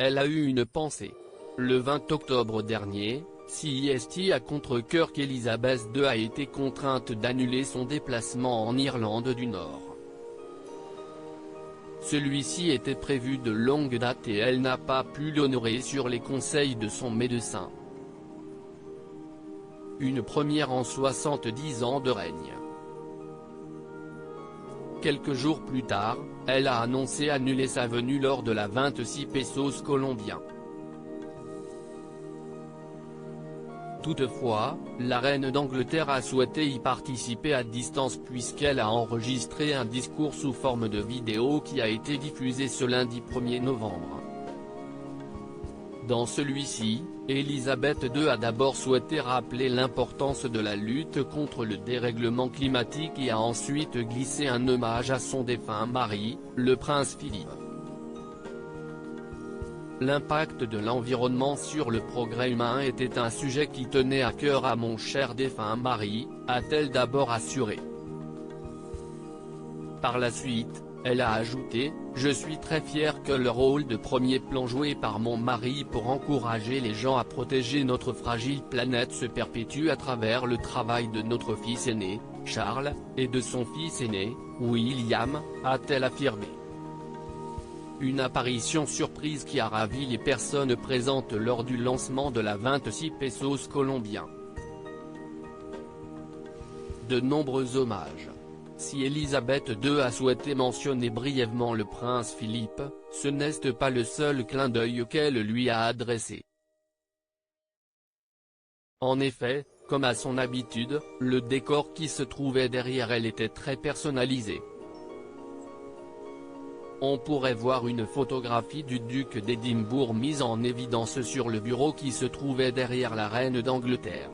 elle a eu une pensée. Le 20 octobre dernier, CIST a contre-cœur qu'Elizabeth II a été contrainte d'annuler son déplacement en Irlande du Nord. Celui-ci était prévu de longue date et elle n'a pas pu l'honorer sur les conseils de son médecin. Une première en 70 ans de règne. Quelques jours plus tard, elle a annoncé annuler sa venue lors de la 26 Pesos colombien. Toutefois, la reine d'Angleterre a souhaité y participer à distance puisqu'elle a enregistré un discours sous forme de vidéo qui a été diffusé ce lundi 1er novembre. Dans celui-ci, Elizabeth II a d'abord souhaité rappeler l'importance de la lutte contre le dérèglement climatique et a ensuite glissé un hommage à son défunt mari, le prince Philippe. L'impact de l'environnement sur le progrès humain était un sujet qui tenait à cœur à mon cher défunt mari, a-t-elle d'abord assuré. Par la suite, elle a ajouté « Je suis très fière que le rôle de premier plan joué par mon mari pour encourager les gens à protéger notre fragile planète se perpétue à travers le travail de notre fils aîné, Charles, et de son fils aîné, William », a-t-elle affirmé. Une apparition surprise qui a ravi les personnes présentes lors du lancement de la 26 Pesos colombien. De nombreux hommages. Si Elizabeth II a souhaité mentionner brièvement le prince Philippe, ce n'est pas le seul clin d'œil qu'elle lui a adressé. En effet, comme à son habitude, le décor qui se trouvait derrière elle était très personnalisé. On pourrait voir une photographie du duc d'Édimbourg mise en évidence sur le bureau qui se trouvait derrière la reine d'Angleterre.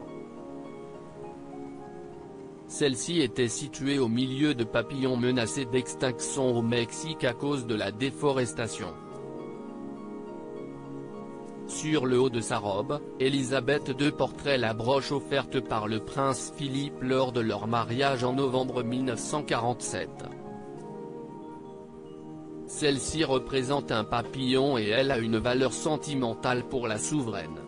Celle-ci était située au milieu de papillons menacés d'extinction au Mexique à cause de la déforestation. Sur le haut de sa robe, Elizabeth II porterait la broche offerte par le prince Philippe lors de leur mariage en novembre 1947. Celle-ci représente un papillon et elle a une valeur sentimentale pour la souveraine.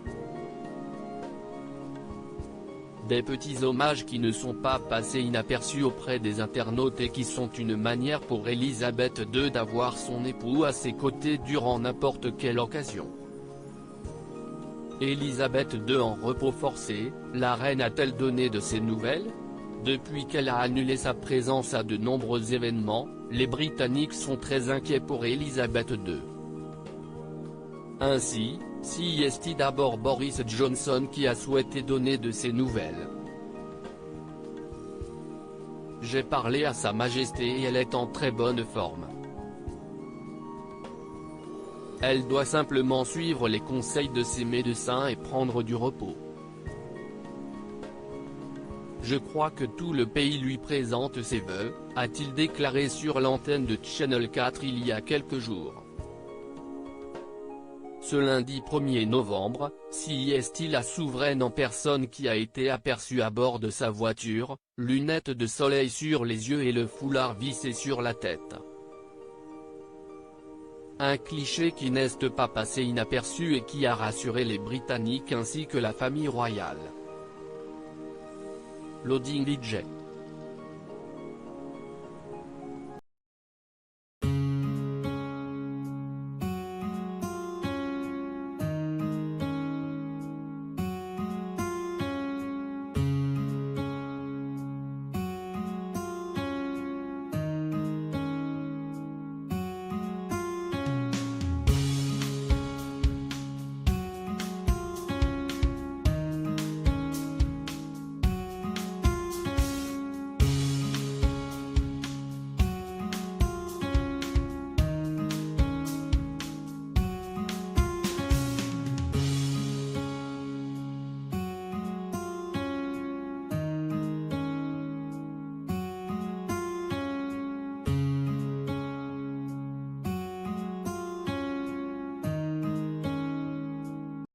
Des petits hommages qui ne sont pas passés inaperçus auprès des internautes et qui sont une manière pour Elizabeth II d'avoir son époux à ses côtés durant n'importe quelle occasion. Elizabeth II en repos forcé, la reine a-t-elle donné de ses nouvelles? Depuis qu'elle a annulé sa présence à de nombreux événements, les Britanniques sont très inquiets pour Elizabeth II. Ainsi, CIST d'abord Boris Johnson qui a souhaité donner de ses nouvelles. J'ai parlé à Sa Majesté et elle est en très bonne forme. Elle doit simplement suivre les conseils de ses médecins et prendre du repos. Je crois que tout le pays lui présente ses vœux, a-t-il déclaré sur l'antenne de Channel 4 il y a quelques jours. Ce lundi 1er novembre, CIST la souveraine en personne qui a été aperçue à bord de sa voiture, lunettes de soleil sur les yeux et le foulard vissé sur la tête. Un cliché qui n'est pas passé inaperçu et qui a rassuré les Britanniques ainsi que la famille royale. Loading DJ.